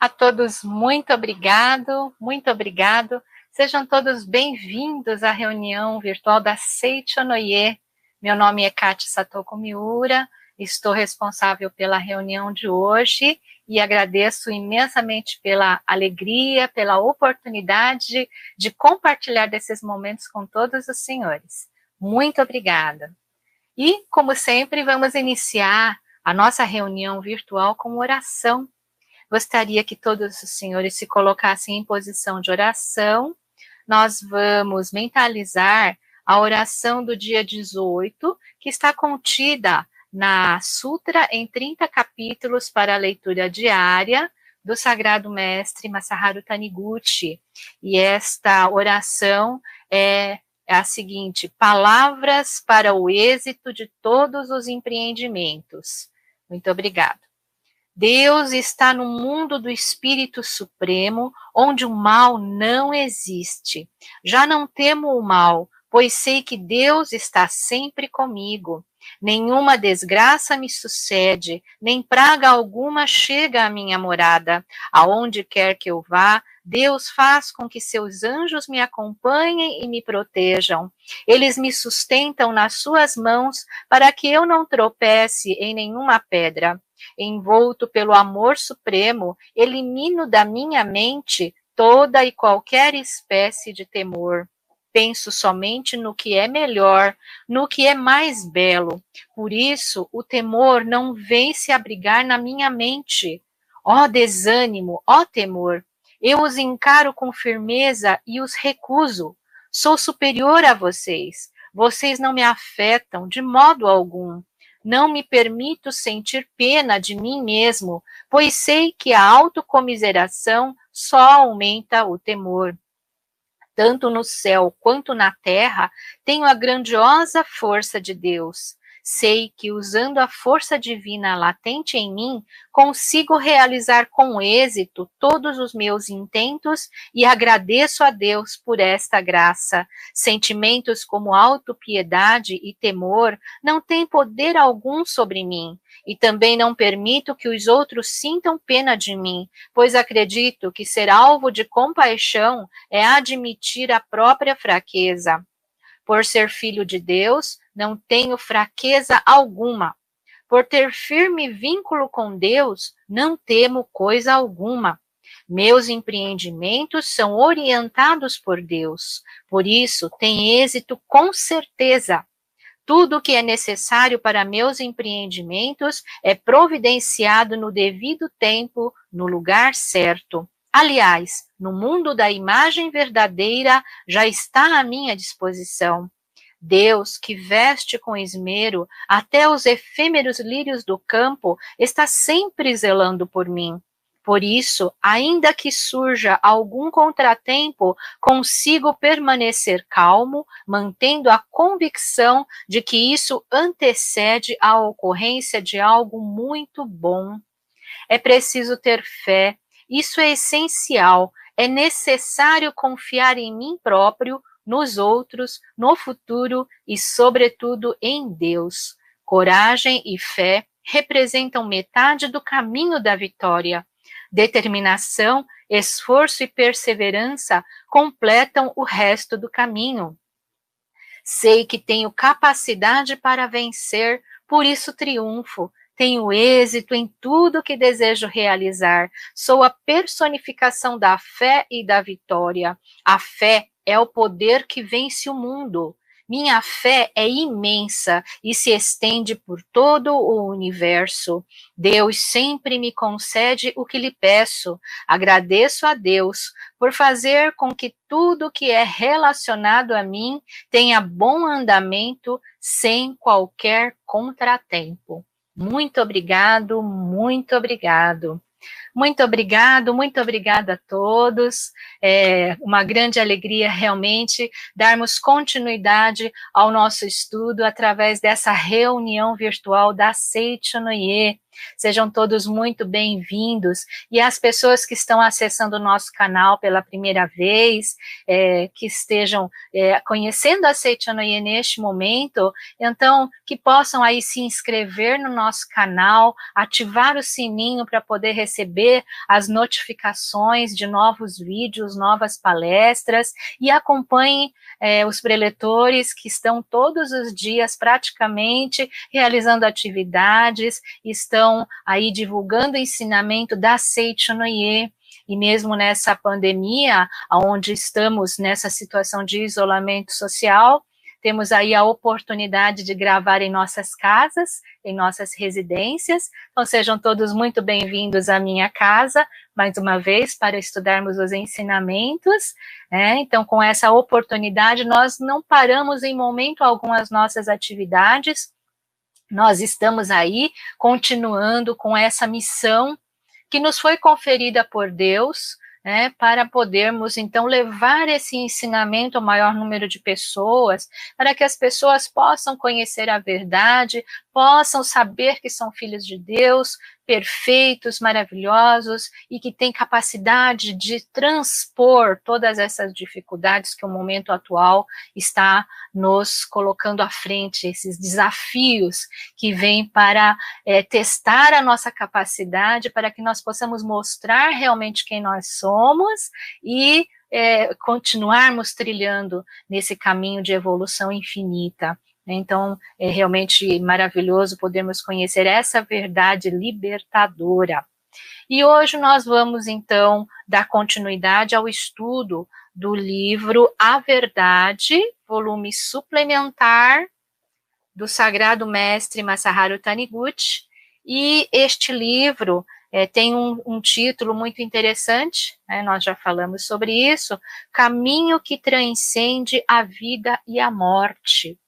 A todos, muito obrigado, muito obrigado. Sejam todos bem-vindos à reunião virtual da Seicho Noye. Meu nome é Kati Satoko Miura, estou responsável pela reunião de hoje e agradeço imensamente pela alegria, pela oportunidade de compartilhar desses momentos com todos os senhores. Muito obrigada. E, como sempre, vamos iniciar a nossa reunião virtual com oração. Gostaria que todos os senhores se colocassem em posição de oração. Nós vamos mentalizar a oração do dia 18, que está contida na Sutra em 30 capítulos para a leitura diária do Sagrado Mestre Masaharu Taniguchi. E esta oração é a seguinte: palavras para o êxito de todos os empreendimentos. Muito obrigado. Deus está no mundo do Espírito Supremo, onde o mal não existe. Já não temo o mal, pois sei que Deus está sempre comigo. Nenhuma desgraça me sucede, nem praga alguma chega à minha morada. Aonde quer que eu vá, Deus faz com que seus anjos me acompanhem e me protejam. Eles me sustentam nas suas mãos para que eu não tropece em nenhuma pedra. Envolto pelo amor supremo, elimino da minha mente toda e qualquer espécie de temor. Penso somente no que é melhor, no que é mais belo. Por isso, o temor não vem se abrigar na minha mente. Ó desânimo, ó temor! Eu os encaro com firmeza e os recuso. Sou superior a vocês. Vocês não me afetam de modo algum. Não me permito sentir pena de mim mesmo, pois sei que a autocomiseração só aumenta o temor. Tanto no céu quanto na terra, tenho a grandiosa força de Deus. Sei que, usando a força divina latente em mim, consigo realizar com êxito todos os meus intentos e agradeço a Deus por esta graça. Sentimentos como autopiedade e temor não têm poder algum sobre mim. E também não permito que os outros sintam pena de mim, pois acredito que ser alvo de compaixão é admitir a própria fraqueza. Por ser filho de Deus, não tenho fraqueza alguma. Por ter firme vínculo com Deus, não temo coisa alguma. Meus empreendimentos são orientados por Deus, por isso tem êxito com certeza. Tudo o que é necessário para meus empreendimentos é providenciado no devido tempo, no lugar certo. Aliás, no mundo da imagem verdadeira já está à minha disposição. Deus, que veste com esmero até os efêmeros lírios do campo, está sempre zelando por mim. Por isso, ainda que surja algum contratempo, consigo permanecer calmo, mantendo a convicção de que isso antecede a ocorrência de algo muito bom. É preciso ter fé, isso é essencial, é necessário confiar em mim próprio, nos outros, no futuro e, sobretudo, em Deus. Coragem e fé representam metade do caminho da vitória. Determinação, esforço e perseverança completam o resto do caminho. Sei que tenho capacidade para vencer, por isso triunfo. Tenho êxito em tudo que desejo realizar. Sou a personificação da fé e da vitória. A fé é o poder que vence o mundo. Minha fé é imensa e se estende por todo o universo. Deus sempre me concede o que lhe peço. Agradeço a Deus por fazer com que tudo que é relacionado a mim tenha bom andamento sem qualquer contratempo. Muito obrigado, muito obrigado. Muito obrigada a todos. É uma grande alegria realmente darmos continuidade ao nosso estudo através dessa reunião virtual da Seicho Noye. Sejam todos muito bem-vindos. E as pessoas que estão acessando o nosso canal pela primeira vez, que estejam conhecendo a Seicho Noye neste momento, então que possam aí se inscrever no nosso canal, ativar o sininho para poder receber receber as notificações de novos vídeos, novas palestras, e acompanhe os preletores que estão todos os dias praticamente realizando atividades, estão aí divulgando o ensinamento da Seichonoye. E mesmo nessa pandemia, onde estamos nessa situação de isolamento social, temos aí a oportunidade de gravar em nossas casas, em nossas residências. Então, sejam todos muito bem-vindos à minha casa, mais uma vez, para estudarmos os ensinamentos. Então, com essa oportunidade, nós não paramos em momento algum as nossas atividades. Nós estamos aí continuando com essa missão que nos foi conferida por Deus, para podermos, então, levar esse ensinamento ao maior número de pessoas, para que as pessoas possam conhecer a verdade, possam saber que são filhos de Deus, perfeitos, maravilhosos, e que têm capacidade de transpor todas essas dificuldades que o momento atual está nos colocando à frente, esses desafios que vêm para testar a nossa capacidade, para que nós possamos mostrar realmente quem nós somos e continuarmos trilhando nesse caminho de evolução infinita. Então, é realmente maravilhoso podermos conhecer essa verdade libertadora. E hoje nós vamos, então, dar continuidade ao estudo do livro A Verdade, volume suplementar do Sagrado Mestre Masaharu Taniguchi. E este livro tem um título muito interessante, nós já falamos sobre isso, Caminho que Transcende a Vida e a Morte.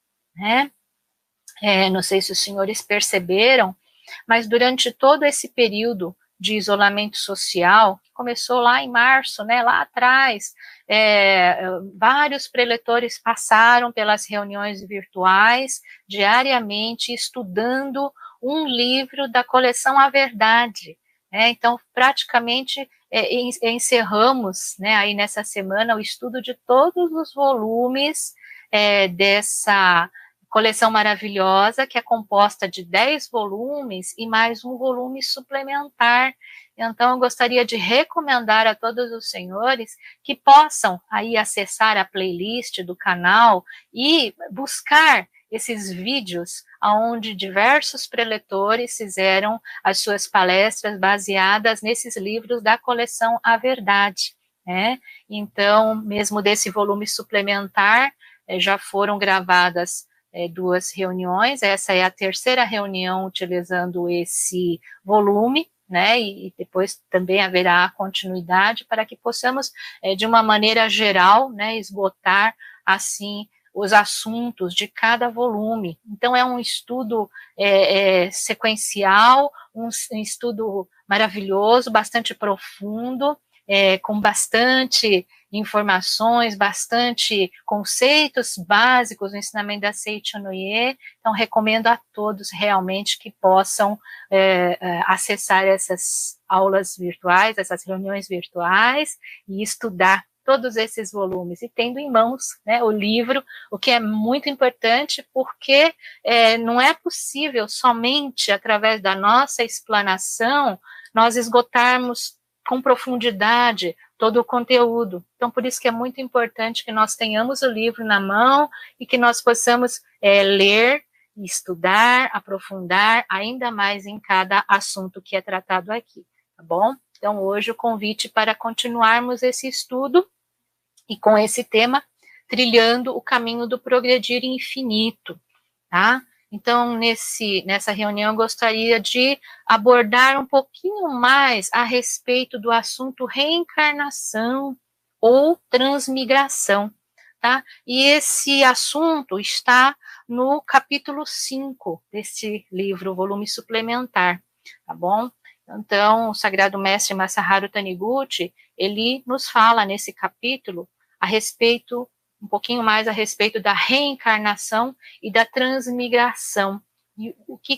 Não sei se os senhores perceberam, mas durante todo esse período de isolamento social, que começou lá em março, lá atrás, vários preletores passaram pelas reuniões virtuais, diariamente, estudando um livro da coleção A Verdade. Então, praticamente, encerramos, aí nessa semana, o estudo de todos os volumes dessa coleção maravilhosa, que é composta de 10 volumes e mais um volume suplementar. Então, eu gostaria de recomendar a todos os senhores que possam aí acessar a playlist do canal e buscar esses vídeos onde diversos preletores fizeram as suas palestras baseadas nesses livros da coleção A Verdade. Então, mesmo desse volume suplementar, já foram gravadas 2 reuniões, essa é a terceira reunião utilizando esse volume, e depois também haverá a continuidade para que possamos, de uma maneira geral, esgotar, assim, os assuntos de cada volume. Então, é um estudo sequencial, um estudo maravilhoso, bastante profundo, com bastante informações, bastante conceitos básicos no ensinamento da Seichonoye. Então, recomendo a todos realmente que possam acessar essas aulas virtuais, essas reuniões virtuais e estudar todos esses volumes, e tendo em mãos o livro, o que é muito importante, porque não é possível somente através da nossa explanação nós esgotarmos com profundidade todo o conteúdo. Então, por isso que é muito importante que nós tenhamos o livro na mão e que nós possamos ler, estudar, aprofundar ainda mais em cada assunto que é tratado aqui, tá bom? Então, hoje o convite para continuarmos esse estudo e com esse tema, trilhando o caminho do progredir infinito, tá? Então, nessa reunião, eu gostaria de abordar um pouquinho mais a respeito do assunto reencarnação ou transmigração, tá? E esse assunto está no capítulo 5 desse livro, volume suplementar, tá bom? Então, o Sagrado Mestre Masaharu Taniguchi, ele nos fala nesse capítulo a respeito, um pouquinho mais a respeito da reencarnação e da transmigração. E o que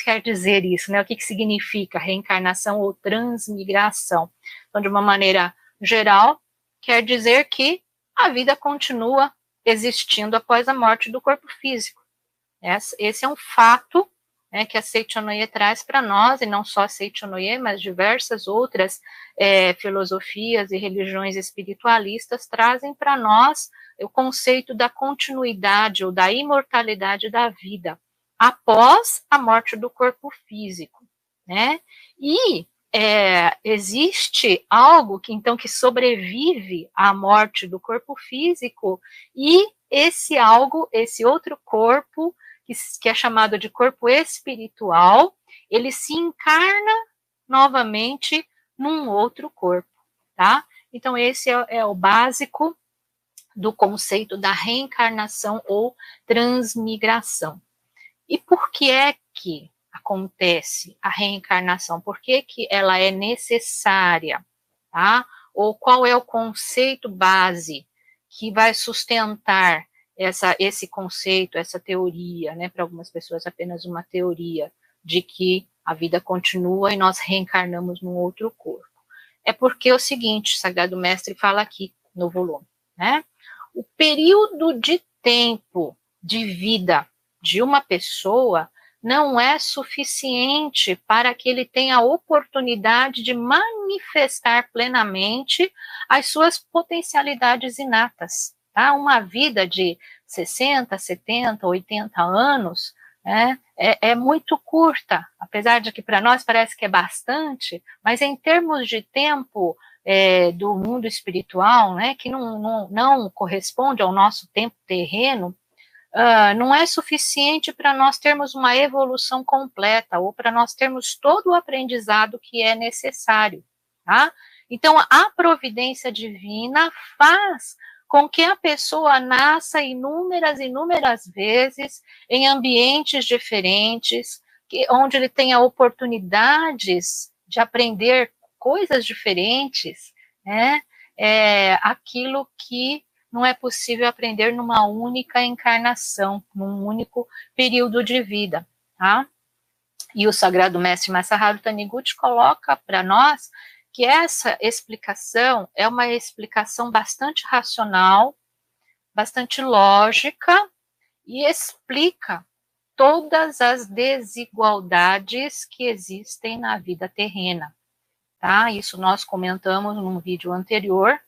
quer dizer isso, O que significa reencarnação ou transmigração? Então, de uma maneira geral, quer dizer que a vida continua existindo após a morte do corpo físico. Esse é um fato né, que a Seichonoye traz para nós, e não só a Seichonoye, mas diversas outras filosofias e religiões espiritualistas trazem para nós o conceito da continuidade ou da imortalidade da vida após a morte do corpo físico, né? E existe algo que então que sobrevive à morte do corpo físico, e esse algo, esse outro corpo, que é chamado de corpo espiritual, ele se encarna novamente num outro corpo, tá? Então esse é o básico do conceito da reencarnação ou transmigração. E por que é que acontece a reencarnação? Por que que ela é necessária, tá? Ou qual é o conceito base que vai sustentar esse conceito, essa teoria, né? Para algumas pessoas apenas uma teoria de que a vida continua e nós reencarnamos num outro corpo. É porque é o seguinte, o Sagrado Mestre fala aqui no volume, né? O período de tempo de vida de uma pessoa não é suficiente para que ele tenha a oportunidade de manifestar plenamente as suas potencialidades inatas, tá? Uma vida de 60, 70, 80 anos, né, é muito curta, apesar de que para nós parece que é bastante, mas em termos de tempo do mundo espiritual, né, que não corresponde ao nosso tempo terreno, não é suficiente para nós termos uma evolução completa ou para nós termos todo o aprendizado que é necessário, tá? Então, a providência divina faz com que a pessoa nasça inúmeras vezes em ambientes diferentes, onde ele tenha oportunidades de aprender coisas diferentes, né? Aquilo que não é possível aprender numa única encarnação, num único período de vida, tá? E o Sagrado Mestre Masaharu Taniguchi coloca para nós que essa explicação é uma explicação bastante racional, bastante lógica, e explica todas as desigualdades que existem na vida terrena, tá? Isso nós comentamos num vídeo anterior,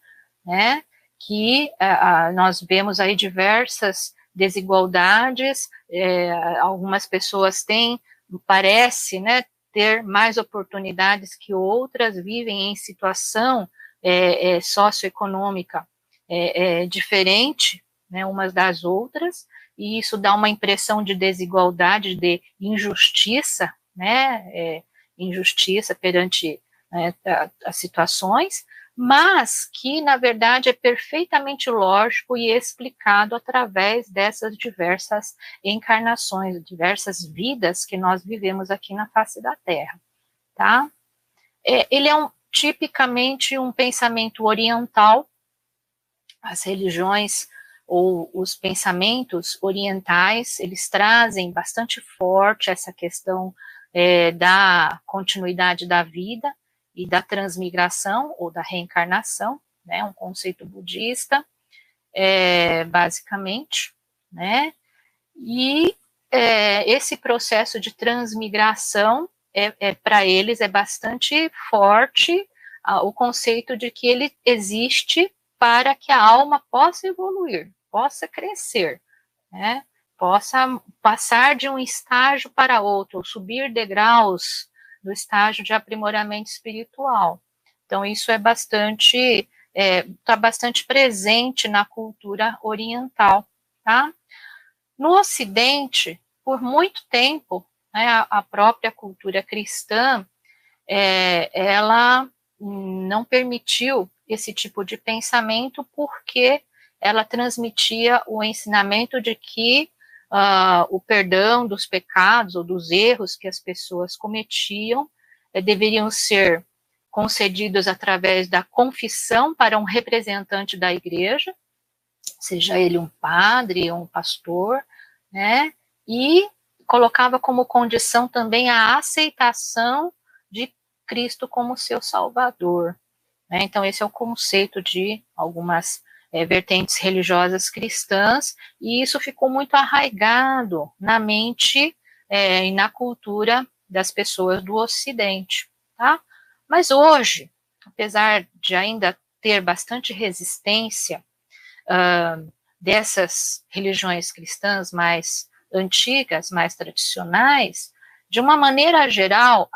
né? Que nós vemos aí diversas desigualdades, algumas pessoas têm, parece, né, ter mais oportunidades que outras, vivem em situação socioeconômica diferente, né, umas das outras, e isso dá uma impressão de desigualdade, de injustiça, né, injustiça perante as situações, mas que, na verdade, é perfeitamente lógico e explicado através dessas diversas encarnações, diversas vidas que nós vivemos aqui na face da Terra, tá? Ele é tipicamente um pensamento oriental. As religiões ou os pensamentos orientais, eles trazem bastante forte essa questão da continuidade da vida e da transmigração ou da reencarnação, né, um conceito budista, basicamente, né, e esse processo de transmigração, para eles é bastante forte o conceito de que ele existe para que a alma possa evoluir, possa crescer, né, possa passar de um estágio para outro, subir degraus do estágio de aprimoramento espiritual. Então, isso é bastante, está bastante presente na cultura oriental, tá? No Ocidente, por muito tempo, né, a própria cultura cristã, ela não permitiu esse tipo de pensamento porque ela transmitia o ensinamento de que o perdão dos pecados ou dos erros que as pessoas cometiam deveriam ser concedidos através da confissão para um representante da igreja, seja ele um padre ou um pastor, né? E colocava como condição também a aceitação de Cristo como seu Salvador, né? Então esse é o conceito de algumas vertentes religiosas cristãs, e isso ficou muito arraigado na mente e na cultura das pessoas do Ocidente, tá? Mas hoje, apesar de ainda ter bastante resistência dessas religiões cristãs mais antigas, mais tradicionais, de uma maneira geral,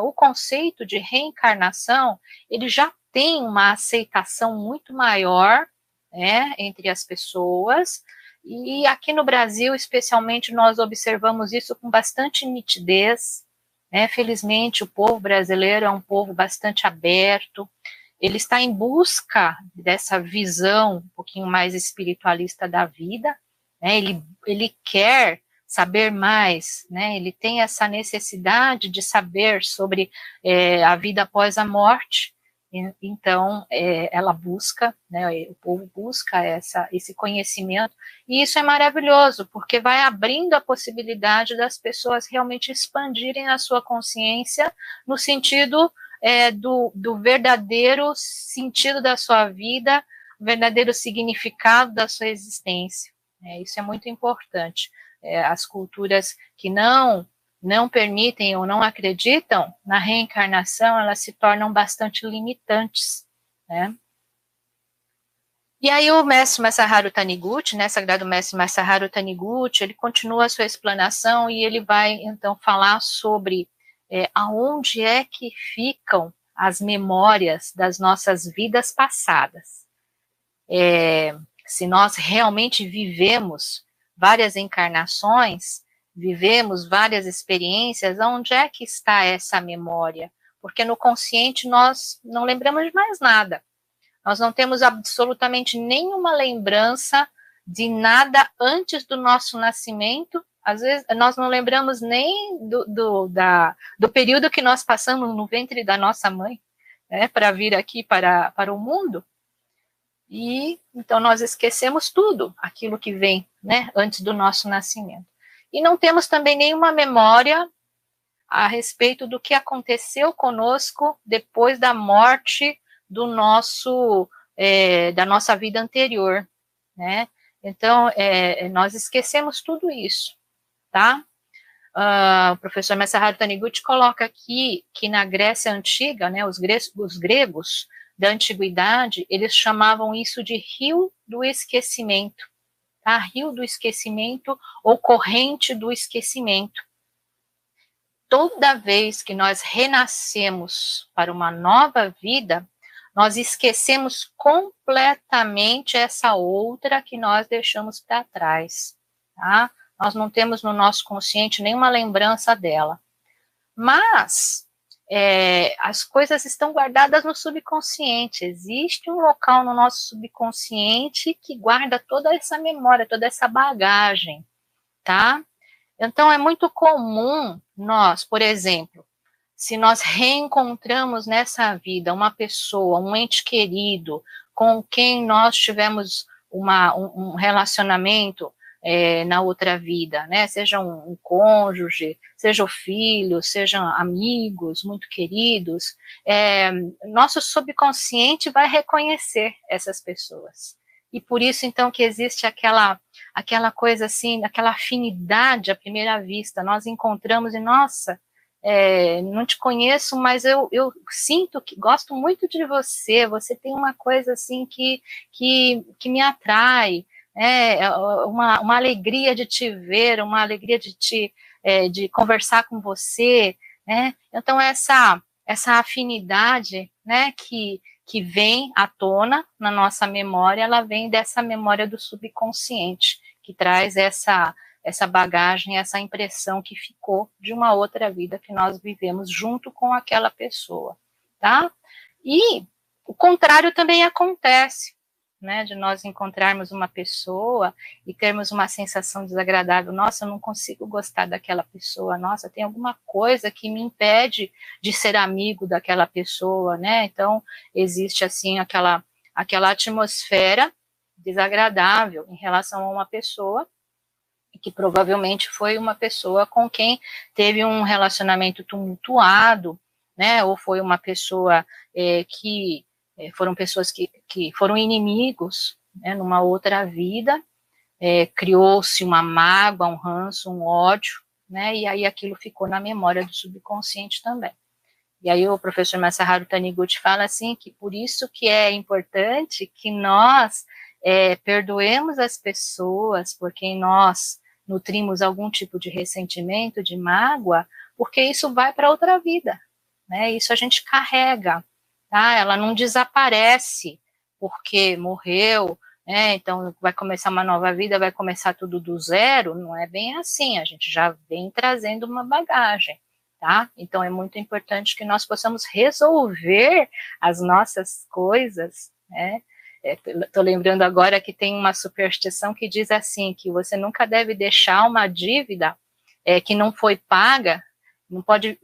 o conceito de reencarnação, ele já tem uma aceitação muito maior, né, entre as pessoas, e aqui no Brasil, especialmente, nós observamos isso com bastante nitidez, né? Felizmente, o povo brasileiro é um povo bastante aberto, ele está em busca dessa visão um pouquinho mais espiritualista da vida, né? Ele quer saber mais, né? Ele tem essa necessidade de saber sobre a vida após a morte, então ela busca, né? O povo busca esse conhecimento, e isso é maravilhoso, porque vai abrindo a possibilidade das pessoas realmente expandirem a sua consciência no sentido do verdadeiro sentido da sua vida, o verdadeiro significado da sua existência. Isso é muito importante. As culturas que não permitem ou não acreditam na reencarnação, elas se tornam bastante limitantes, né? E aí o mestre Masaharu Taniguchi, né, sagrado mestre Masaharu Taniguchi, ele continua a sua explanação e ele vai, então, falar sobre aonde é que ficam as memórias das nossas vidas passadas. Se nós realmente vivemos várias encarnações, vivemos várias experiências, onde é que está essa memória? Porque no consciente nós não lembramos de mais nada. Nós não temos absolutamente nenhuma lembrança de nada antes do nosso nascimento. Às vezes, nós não lembramos nem do período que nós passamos no ventre da nossa mãe, né, para vir aqui para o mundo. E então nós esquecemos tudo aquilo que vem, né, antes do nosso nascimento. E não temos também nenhuma memória a respeito do que aconteceu conosco depois da morte do da nossa vida anterior, né? Então, nós esquecemos tudo isso, tá? O professor Masaharu Taniguchi coloca aqui que na Grécia Antiga, né, os gregos da Antiguidade, eles chamavam isso de rio do esquecimento, tá? Rio do esquecimento ou corrente do esquecimento. Toda vez que nós renascemos para uma nova vida, nós esquecemos completamente essa outra que nós deixamos para trás, tá? Nós não temos no nosso consciente nenhuma lembrança dela. Mas as coisas estão guardadas no subconsciente. Existe um local no nosso subconsciente que guarda toda essa memória, toda essa bagagem, tá? Então, é muito comum nós, por exemplo, se nós reencontramos nessa vida uma pessoa, um ente querido, com quem nós tivemos um relacionamento na outra vida, né? Seja um cônjuge, seja o filho, sejam amigos muito queridos, nosso subconsciente vai reconhecer essas pessoas. E por isso, então, que existe aquela coisa assim, aquela afinidade à primeira vista. Nós encontramos e, nossa, não te conheço, mas eu sinto que gosto muito de você, você tem uma coisa assim que me atrai, uma alegria de te ver, uma alegria de conversar com você, né? Então, essa afinidade, né, que vem à tona na nossa memória, ela vem dessa memória do subconsciente, que traz essa bagagem, essa impressão que ficou de uma outra vida que nós vivemos junto com aquela pessoa, tá? E o contrário também acontece, né, de nós encontrarmos uma pessoa e termos uma sensação desagradável. Nossa, eu não consigo gostar daquela pessoa. Nossa, tem alguma coisa que me impede de ser amigo daquela pessoa, né? Então, existe, assim, aquela atmosfera desagradável em relação a uma pessoa, que provavelmente foi uma pessoa com quem teve um relacionamento tumultuado, né? Ou foi uma pessoa foram pessoas que foram inimigos, né, numa outra vida, criou-se uma mágoa, um ranço, um ódio, né? E aí aquilo ficou na memória do subconsciente também. E aí o professor Masaharu Taniguchi fala assim, que por isso que é importante que nós perdoemos as pessoas por quem nós nutrimos algum tipo de ressentimento, de mágoa, porque isso vai para outra vida, né? Isso a gente carrega, tá? Ela não desaparece porque morreu, né? Então vai começar uma nova vida, vai começar tudo do zero. Não é bem assim, a gente já vem trazendo uma bagagem. Tá? Então é muito importante que nós possamos resolver as nossas coisas, né? Estou lembrando agora que tem uma superstição que diz assim, que você nunca deve deixar uma dívida que não foi paga, não pode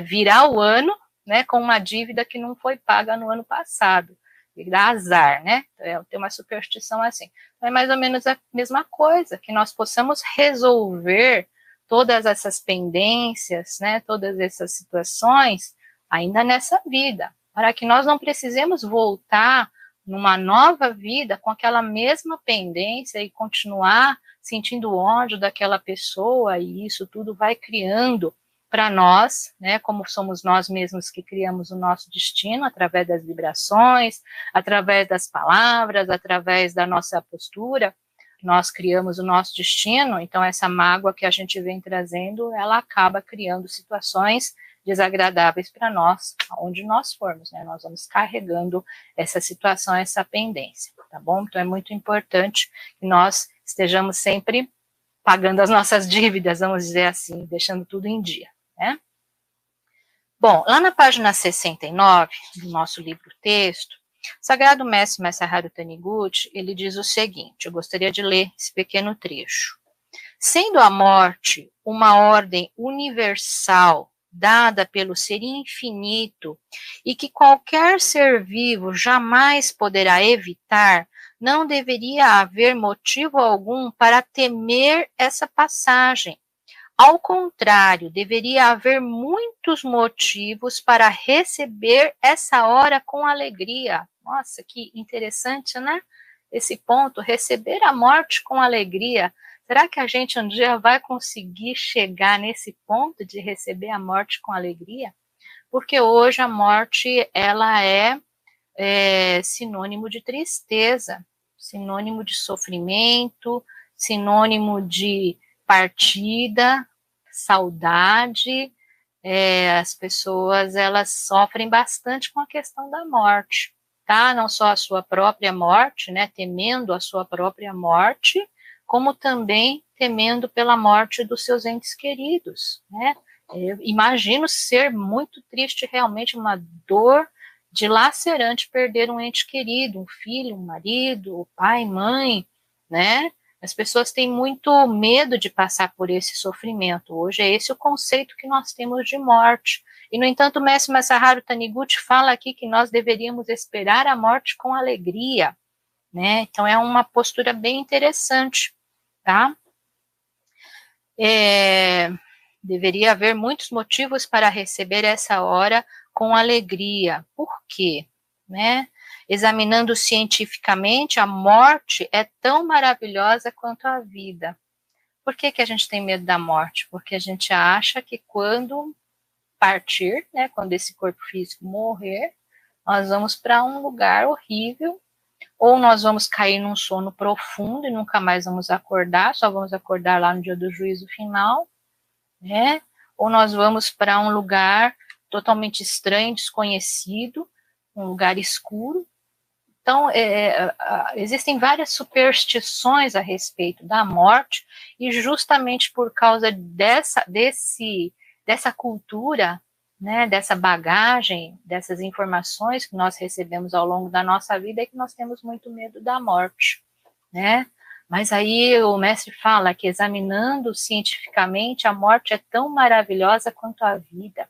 virar o ano, né, com uma dívida que não foi paga no ano passado, e dá azar, né? Tem uma superstição assim. Então, é mais ou menos a mesma coisa, que nós possamos resolver todas essas pendências, né, todas essas situações, ainda nessa vida, para que nós não precisemos voltar numa nova vida com aquela mesma pendência e continuar sentindo ódio daquela pessoa, e isso tudo vai criando para nós, né, como somos nós mesmos que criamos o nosso destino, através das vibrações, através das palavras, através da nossa postura, nós criamos o nosso destino, então essa mágoa que a gente vem trazendo, ela acaba criando situações desagradáveis para nós, onde nós formos, né? Nós vamos carregando essa situação, essa pendência, tá bom? Então é muito importante que nós estejamos sempre pagando as nossas dívidas, vamos dizer assim, deixando tudo em dia, né? Bom, lá na página 69 do nosso livro-texto, Sagrado Mestre Masaharu Taniguchi, ele diz o seguinte, eu gostaria de ler esse pequeno trecho. Sendo a morte uma ordem universal dada pelo ser infinito e que qualquer ser vivo jamais poderá evitar, não deveria haver motivo algum para temer essa passagem. Ao contrário, deveria haver muitos motivos para receber essa hora com alegria. Nossa, que interessante, né? Esse ponto, receber a morte com alegria. Será que a gente um dia vai conseguir chegar nesse ponto de receber a morte com alegria? Porque hoje a morte, ela é sinônimo de tristeza, sinônimo de sofrimento, sinônimo de partida, saudade. As pessoas, elas sofrem bastante com a questão da morte, tá? Não só a sua própria morte, né, temendo a sua própria morte, como também temendo pela morte dos seus entes queridos, né? Eu imagino ser muito triste, realmente uma dor dilacerante perder um ente querido, um filho, um marido, o pai, mãe, né? As pessoas têm muito medo de passar por esse sofrimento. Hoje é esse o conceito que nós temos de morte. E, no entanto, o mestre Masaharu Taniguchi fala aqui que nós deveríamos esperar a morte com alegria, né? Então, é uma postura bem interessante, tá? Deveria haver muitos motivos para receber essa hora com alegria. Por quê? Né? Examinando cientificamente, a morte é tão maravilhosa quanto a vida. Por que a gente tem medo da morte? Porque a gente acha que quando partir, né, quando esse corpo físico morrer, nós vamos para um lugar horrível, ou nós vamos cair num sono profundo e nunca mais vamos acordar, só vamos acordar lá no dia do juízo final, né? Ou nós vamos para um lugar totalmente estranho, desconhecido, um lugar escuro. Então, existem várias superstições a respeito da morte, e justamente por causa dessa cultura, né, dessa bagagem, dessas informações que nós recebemos ao longo da nossa vida, é que nós temos muito medo da morte, né? Mas aí o mestre fala que, examinando cientificamente, a morte é tão maravilhosa quanto a vida.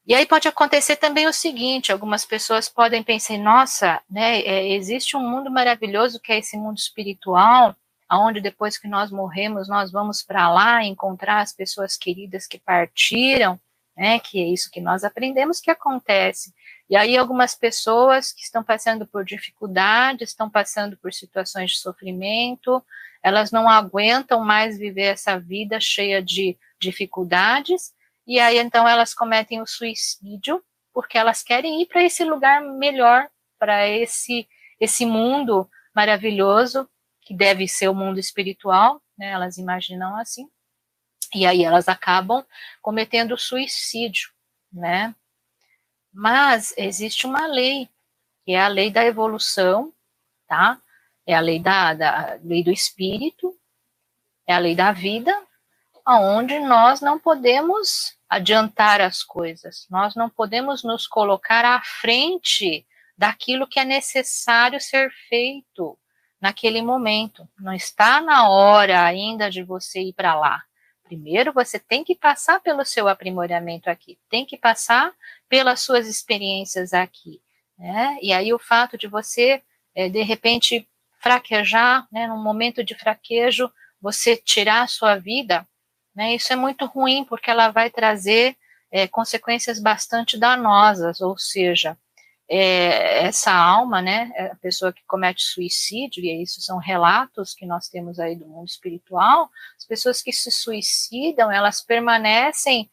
E aí pode acontecer também o seguinte, algumas pessoas podem pensar, nossa, né, existe um mundo maravilhoso que é esse mundo espiritual, onde depois que nós morremos, nós vamos para lá encontrar as pessoas queridas que partiram, né, que é isso que nós aprendemos que acontece. E aí algumas pessoas que estão passando por dificuldades, estão passando por situações de sofrimento, elas não aguentam mais viver essa vida cheia de dificuldades, e aí então elas cometem o suicídio, porque elas querem ir para esse lugar melhor, para esse mundo maravilhoso, que deve ser o mundo espiritual, né? Elas imaginam assim, e aí elas acabam cometendo suicídio, né? Mas existe uma lei, que é a lei da evolução, tá? É a lei da lei do espírito, é a lei da vida, aonde nós não podemos adiantar as coisas, nós não podemos nos colocar à frente daquilo que é necessário ser feito naquele momento. Não está na hora ainda de você ir para lá. Primeiro você tem que passar pelo seu aprimoramento aqui, tem que passar pelas suas experiências aqui, né? E aí o fato de você, de repente, fraquejar, né, num momento de fraquejo, você tirar a sua vida, né, isso é muito ruim, porque ela vai trazer consequências bastante danosas, ou seja, essa alma, né, a pessoa que comete suicídio, e isso são relatos que nós temos aí do mundo espiritual, as pessoas que se suicidam, elas permanecem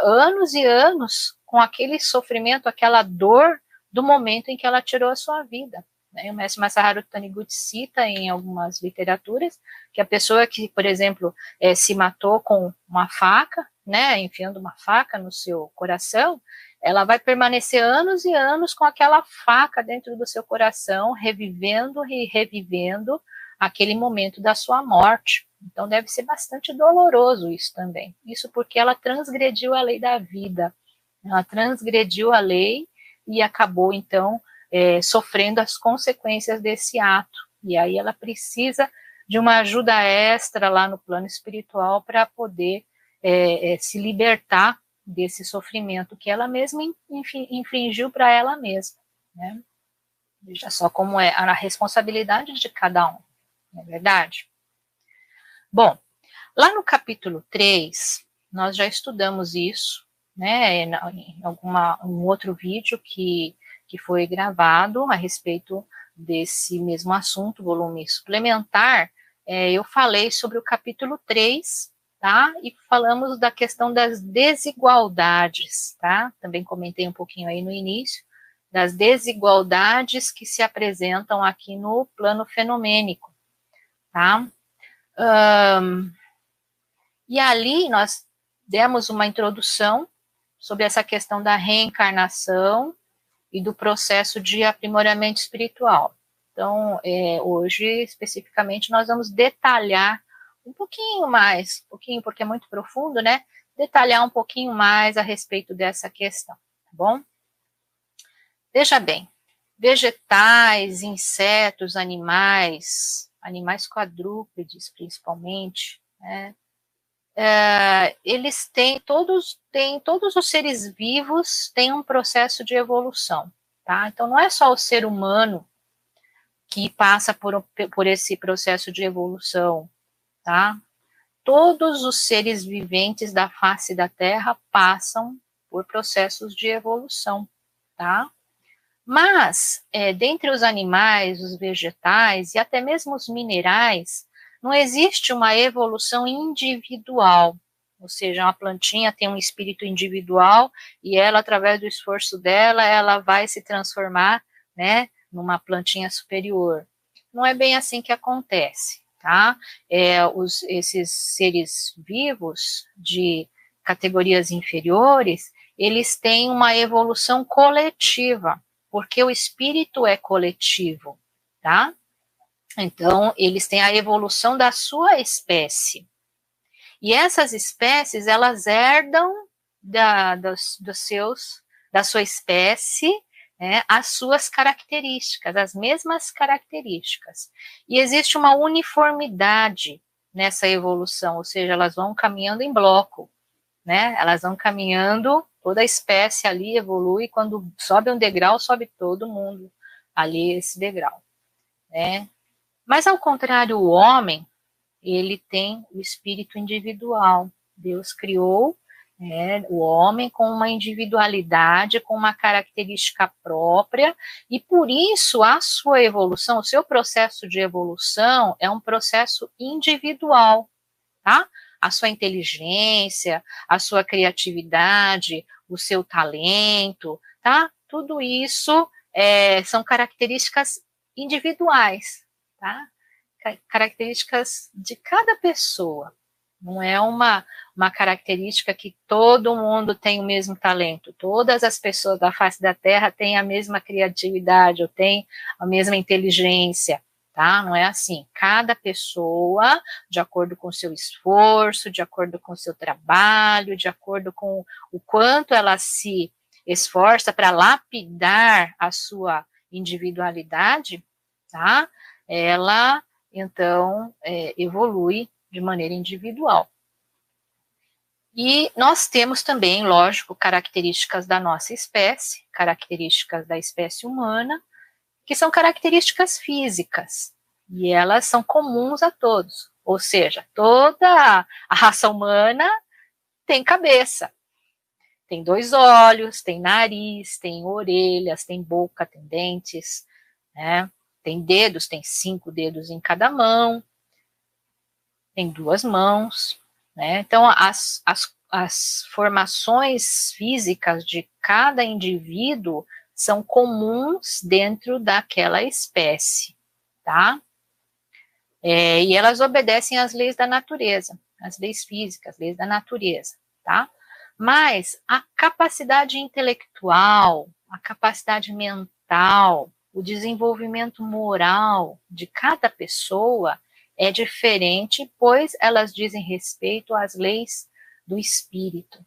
anos e anos com aquele sofrimento, aquela dor do momento em que ela tirou a sua vida. Né? O mestre Masaharu Taniguchi cita em algumas literaturas que a pessoa que, por exemplo, se matou com uma faca, né, enfiando uma faca no seu coração, ela vai permanecer anos e anos com aquela faca dentro do seu coração, revivendo e revivendo aquele momento da sua morte. Então deve ser bastante doloroso isso também. Isso porque ela transgrediu a lei da vida. Ela transgrediu a lei e acabou, então, sofrendo as consequências desse ato. E aí ela precisa de uma ajuda extra lá no plano espiritual para poder se libertar desse sofrimento que ela mesma infligiu para ela mesma, né? Veja só como é a responsabilidade de cada um, não é verdade? Bom, lá no capítulo 3, nós já estudamos isso, né, em um outro vídeo que foi gravado a respeito desse mesmo assunto, volume suplementar, eu falei sobre o capítulo 3, tá? E falamos da questão das desigualdades, tá? Também comentei um pouquinho aí no início, das desigualdades que se apresentam aqui no plano fenomênico, tá? E ali nós demos uma introdução sobre essa questão da reencarnação e do processo de aprimoramento espiritual. Então, hoje, especificamente, nós vamos detalhar um pouquinho mais, porque é muito profundo, né? Detalhar um pouquinho mais a respeito dessa questão, tá bom? Veja bem, vegetais, insetos, animais quadrúpedes, principalmente, né? Eles todos os seres vivos têm um processo de evolução, tá? Então não é só o ser humano que passa por esse processo de evolução, tá? Todos os seres viventes da face da Terra passam por processos de evolução, tá? Mas, dentre os animais, os vegetais e até mesmo os minerais, não existe uma evolução individual, ou seja, uma plantinha tem um espírito individual e ela, através do esforço dela, ela vai se transformar, né, numa plantinha superior. Não é bem assim que acontece, tá? Esses seres vivos de categorias inferiores, eles têm uma evolução coletiva, porque o espírito é coletivo, tá? Então, eles têm a evolução da sua espécie. E essas espécies, elas herdam da sua espécie, né, as suas características, as mesmas características. E existe uma uniformidade nessa evolução, ou seja, elas vão caminhando em bloco, né? Elas vão caminhando, toda a espécie ali evolui, quando sobe um degrau, sobe todo mundo ali esse degrau, né? Mas ao contrário, o homem, ele tem o espírito individual. Deus criou O homem com uma individualidade, com uma característica própria, e por isso a sua evolução, o seu processo de evolução é um processo individual, tá? A sua inteligência, a sua criatividade, o seu talento, tá? Tudo isso são características individuais, tá? Características de cada pessoa. Não é uma característica que todo mundo tem o mesmo talento. Todas as pessoas da face da Terra têm a mesma criatividade, ou têm a mesma inteligência, tá? Não é assim. Cada pessoa, de acordo com o seu esforço, de acordo com o seu trabalho, de acordo com o quanto ela se esforça para lapidar a sua individualidade, tá? Ela, então, evolui de maneira individual. E nós temos também, lógico, características da nossa espécie, características da espécie humana, que são características físicas, e elas são comuns a todos, ou seja, toda a raça humana tem cabeça, tem 2 olhos, tem nariz, tem orelhas, tem boca, tem dentes, né? Tem dedos, tem 5 dedos em cada mão, tem 2 mãos, né? Então, as formações físicas de cada indivíduo são comuns dentro daquela espécie, tá? E elas obedecem às leis da natureza, às leis físicas, leis da natureza, tá? Mas a capacidade intelectual, a capacidade mental, o desenvolvimento moral de cada pessoa é diferente, pois elas dizem respeito às leis do espírito,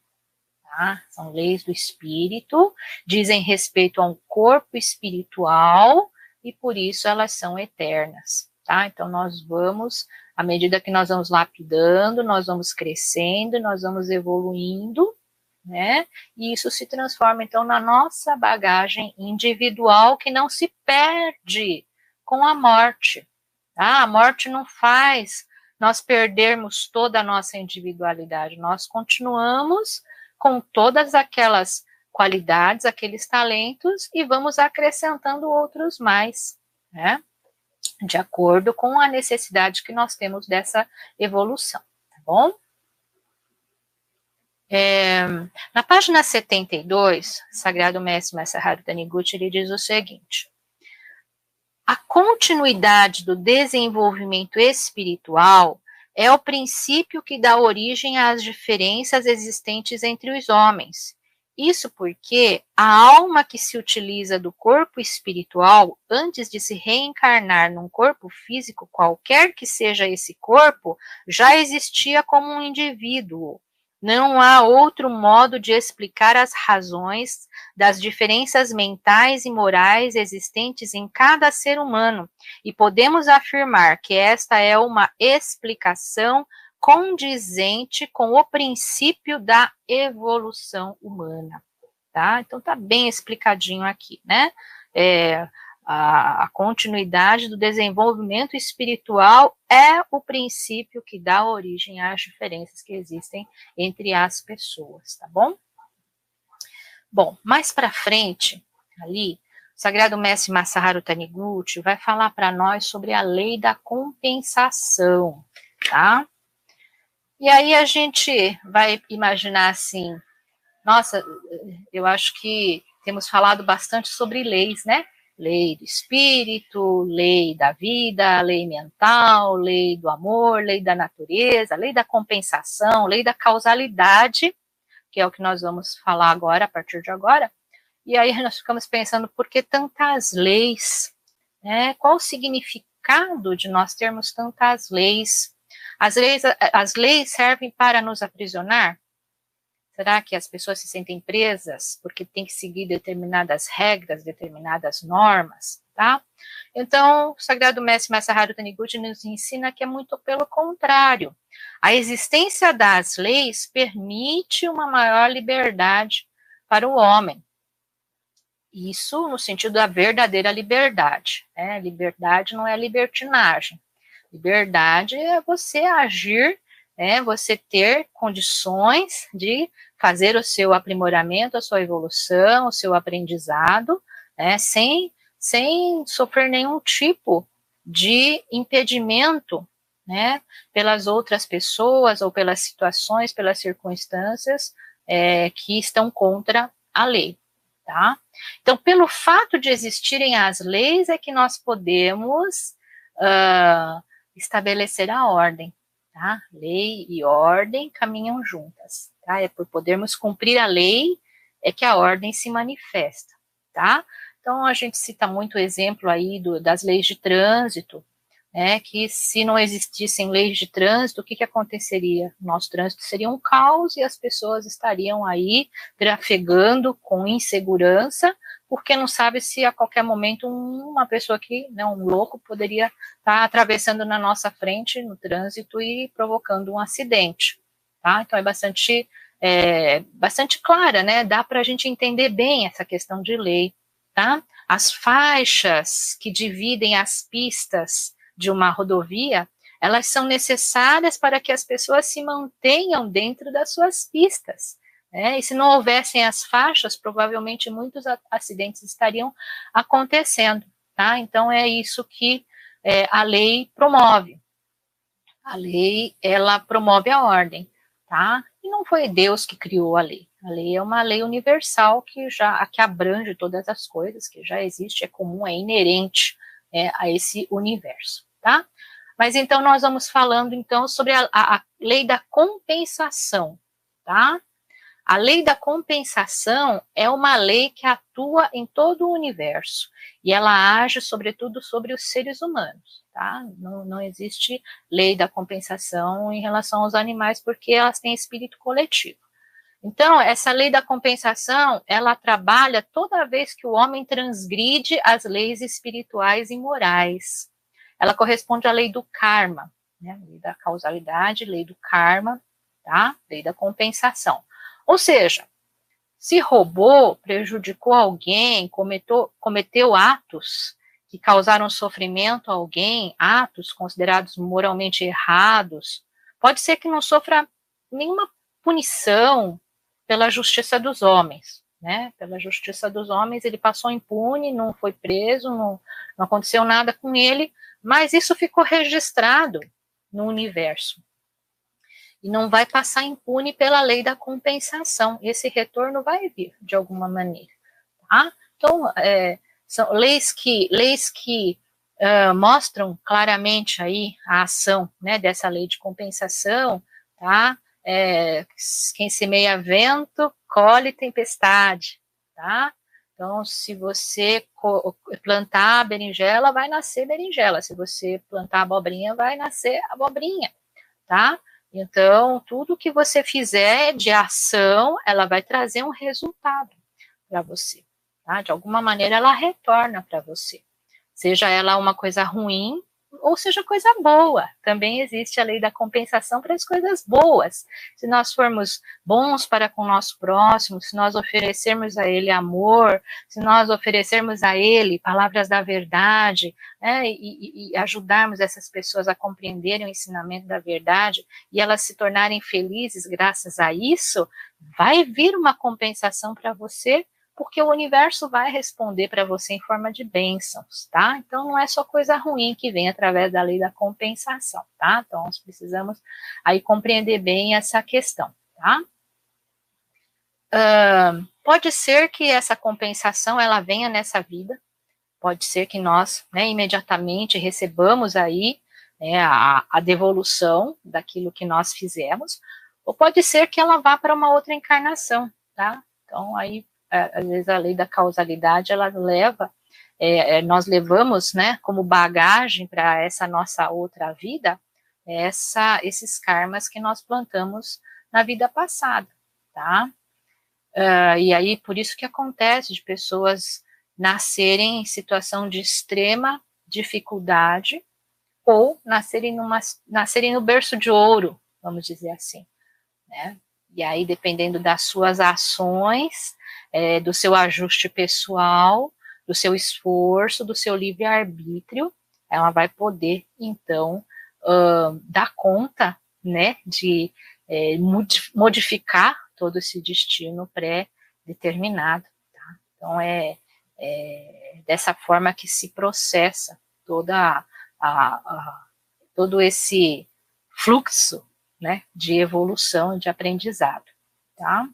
tá? São leis do espírito, dizem respeito a um corpo espiritual e por isso elas são eternas, tá? Então nós vamos, à medida que nós vamos lapidando, nós vamos crescendo, nós vamos evoluindo, né? E isso se transforma então na nossa bagagem individual que não se perde com a morte. A morte não faz nós perdermos toda a nossa individualidade, nós continuamos com todas aquelas qualidades, aqueles talentos, e vamos acrescentando outros mais, né? De acordo com a necessidade que nós temos dessa evolução, tá bom? Na página 72, Sagrado Mestre Masaharu Taniguchi, ele diz o seguinte: a continuidade do desenvolvimento espiritual é o princípio que dá origem às diferenças existentes entre os homens. Isso porque a alma que se utiliza do corpo espiritual antes de se reencarnar num corpo físico, qualquer que seja esse corpo, já existia como um indivíduo. Não há outro modo de explicar as razões das diferenças mentais e morais existentes em cada ser humano, e podemos afirmar que esta é uma explicação condizente com o princípio da evolução humana, tá? Então tá bem explicadinho aqui, né? A continuidade do desenvolvimento espiritual é o princípio que dá origem às diferenças que existem entre as pessoas, tá bom? Bom, mais para frente, ali, o Sagrado Mestre Masaharu Taniguchi vai falar para nós sobre a lei da compensação, tá? E aí a gente vai imaginar assim, nossa, eu acho que temos falado bastante sobre leis, né? Lei do espírito, lei da vida, lei mental, lei do amor, lei da natureza, lei da compensação, lei da causalidade, que é o que nós vamos falar agora, a partir de agora. E aí nós ficamos pensando, por que tantas leis? Né? Qual o significado de nós termos tantas leis? As leis servem para nos aprisionar? Será que as pessoas se sentem presas porque tem que seguir determinadas regras, determinadas normas, tá? Então, o Sagrado Mestre Masaharu Taniguchi nos ensina que é muito pelo contrário. A existência das leis permite uma maior liberdade para o homem. Isso no sentido da verdadeira liberdade, né? Liberdade não é libertinagem. Liberdade é você agir você ter condições de fazer o seu aprimoramento, a sua evolução, o seu aprendizado, sem sofrer nenhum tipo de impedimento, pelas outras pessoas ou pelas situações, pelas circunstâncias que estão contra a lei, tá? Então, pelo fato de existirem as leis, é que nós podemos estabelecer a ordem, tá? Lei e ordem caminham juntas, tá? É por podermos cumprir a lei é que a ordem se manifesta, tá? Então, a gente cita muito o exemplo aí das leis de trânsito, que se não existissem leis de trânsito, o que aconteceria? Nosso trânsito seria um caos e as pessoas estariam aí trafegando com insegurança, porque não sabe se a qualquer momento uma pessoa que, um louco, poderia estar atravessando na nossa frente no trânsito e provocando um acidente, tá? Então é bastante clara, Dá para a gente entender bem essa questão de lei, tá? As faixas que dividem as pistas de uma rodovia, elas são necessárias para que as pessoas se mantenham dentro das suas pistas, e se não houvessem as faixas, provavelmente muitos acidentes estariam acontecendo, tá? Então é isso que a lei promove. A lei, ela promove a ordem, tá? E não foi Deus que criou a lei. A lei é uma lei universal que abrange todas as coisas, que já existe, é comum, é inerente a esse universo, tá? Mas então nós vamos falando então sobre a lei da compensação, tá? A lei da compensação é uma lei que atua em todo o universo e ela age sobretudo sobre os seres humanos, tá? Não existe lei da compensação em relação aos animais porque elas têm espírito coletivo. Então, essa lei da compensação, ela trabalha toda vez que o homem transgride as leis espirituais e morais. Ela corresponde à lei do karma, lei da causalidade, lei do karma, tá? Lei da compensação. Ou seja, se roubou, prejudicou alguém, cometeu atos que causaram sofrimento a alguém, atos considerados moralmente errados, pode ser que não sofra nenhuma punição pela justiça dos homens, Pela justiça dos homens, ele passou impune, não foi preso, não aconteceu nada com ele, mas isso ficou registrado no universo. E não vai passar impune pela lei da compensação. Esse retorno vai vir de alguma maneira, tá? Então, são leis que mostram claramente aí a ação, dessa lei de compensação, tá? Quem semeia vento, colhe tempestade, tá? Então, se você plantar berinjela, vai nascer berinjela. Se você plantar abobrinha, vai nascer abobrinha, tá? Então, tudo que você fizer de ação, ela vai trazer um resultado para você, tá? De alguma maneira, ela retorna para você. Seja ela uma coisa ruim, ou seja coisa boa. Também existe a lei da compensação para as coisas boas. Se nós formos bons para com o nosso próximo, se nós oferecermos a ele amor, se nós oferecermos a ele palavras da verdade, e ajudarmos essas pessoas a compreenderem o ensinamento da verdade e elas se tornarem felizes graças a isso, vai vir uma compensação para você, porque o universo vai responder para você em forma de bênçãos, tá? Então, não é só coisa ruim que vem através da lei da compensação, tá? Então, nós precisamos aí compreender bem essa questão, tá? Pode ser que essa compensação, ela venha nessa vida, pode ser que nós, imediatamente recebamos aí a devolução daquilo que nós fizemos, ou pode ser que ela vá para uma outra encarnação, tá? Então, aí, às vezes a lei da causalidade, ela leva, nós levamos, como bagagem para essa nossa outra vida, esses karmas que nós plantamos na vida passada, tá? E aí, por isso que acontece de pessoas nascerem em situação de extrema dificuldade, ou nascerem no berço de ouro, vamos dizer assim, E aí, dependendo das suas ações, do seu ajuste pessoal, do seu esforço, do seu livre-arbítrio, ela vai poder, então, dar conta, né, de modificar todo esse destino pré-determinado. Tá? Então, dessa forma que se processa todo esse fluxo, né, de evolução e de aprendizado. Tá?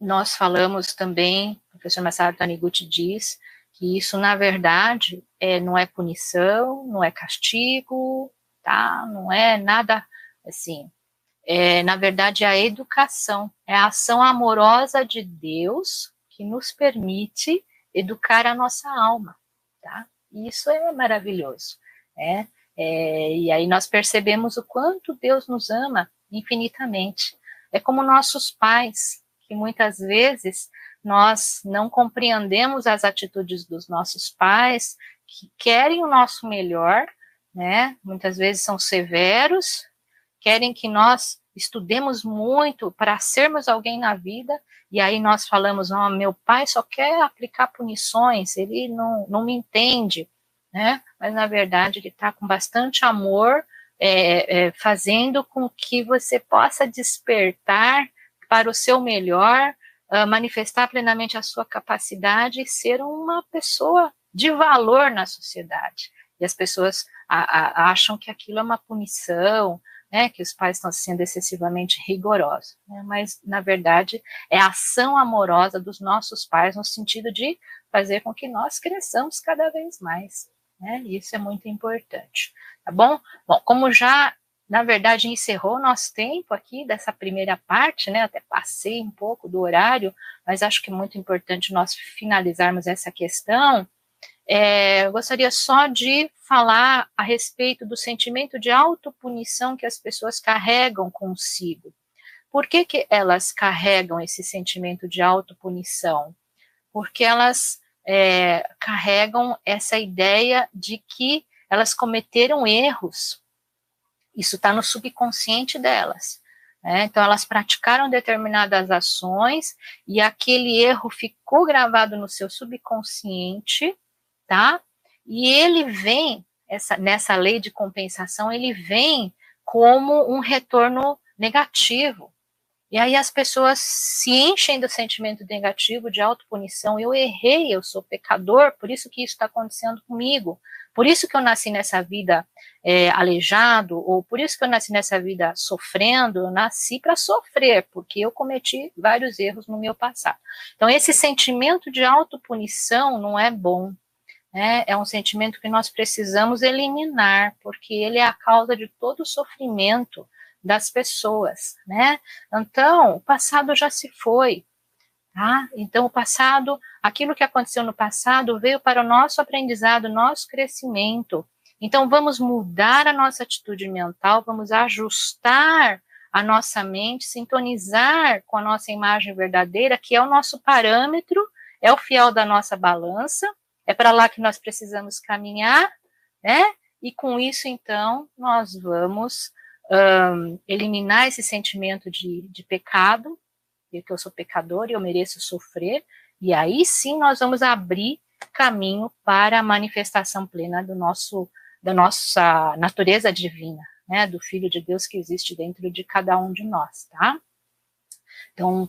Nós falamos também, o professor Masaru Taniguchi diz que isso, na verdade, não é punição, não é castigo, tá? Não é nada assim. Na verdade, é a educação, é a ação amorosa de Deus que nos permite educar a nossa alma, tá? E isso é maravilhoso, né? E aí nós percebemos o quanto Deus nos ama infinitamente. É como nossos pais, que muitas vezes nós não compreendemos as atitudes dos nossos pais, que querem o nosso melhor, né? Muitas vezes são severos, querem que nós estudemos muito para sermos alguém na vida, e aí nós falamos, oh, meu pai só quer aplicar punições, ele não me entende, né? Mas na verdade ele está com bastante amor, fazendo com que você possa despertar para o seu melhor, manifestar plenamente a sua capacidade e ser uma pessoa de valor na sociedade. E as pessoas acham que aquilo é uma punição, né, que os pais estão sendo excessivamente rigorosos, né, mas, na verdade, é a ação amorosa dos nossos pais no sentido de fazer com que nós cresçamos cada vez mais, né, e isso é muito importante, tá bom? Bom, como já, na verdade, encerrou o nosso tempo aqui dessa primeira parte, né, até passei um pouco do horário, mas acho que é muito importante nós finalizarmos essa questão. Eu gostaria só de falar a respeito do sentimento de autopunição que as pessoas carregam consigo. Por que elas carregam esse sentimento de autopunição? Porque elas carregam essa ideia de que elas cometeram erros. Isso está no subconsciente delas. Né? Então, elas praticaram determinadas ações e aquele erro ficou gravado no seu subconsciente, tá? E ele vem, nessa lei de compensação, ele vem como um retorno negativo. E aí as pessoas se enchem do sentimento negativo, de autopunição. Eu errei, eu sou pecador, por isso que isso está acontecendo comigo. Por isso que eu nasci nessa vida aleijado, ou por isso que eu nasci nessa vida sofrendo, eu nasci para sofrer, porque eu cometi vários erros no meu passado. Então, esse sentimento de autopunição não é bom. É um sentimento que nós precisamos eliminar, porque ele é a causa de todo o sofrimento das pessoas, né? Então, o passado já se foi, tá? Então, o passado, aquilo que aconteceu no passado veio para o nosso aprendizado, nosso crescimento. Então, vamos mudar a nossa atitude mental, vamos ajustar a nossa mente, sintonizar com a nossa imagem verdadeira, que é o nosso parâmetro, é o fiel da nossa balança, é para lá que nós precisamos caminhar, né? E com isso, então, nós vamos eliminar esse sentimento de pecado, que eu sou pecador e eu mereço sofrer, e aí sim nós vamos abrir caminho para a manifestação plena da nossa natureza divina, né? Do Filho de Deus que existe dentro de cada um de nós, tá? Então,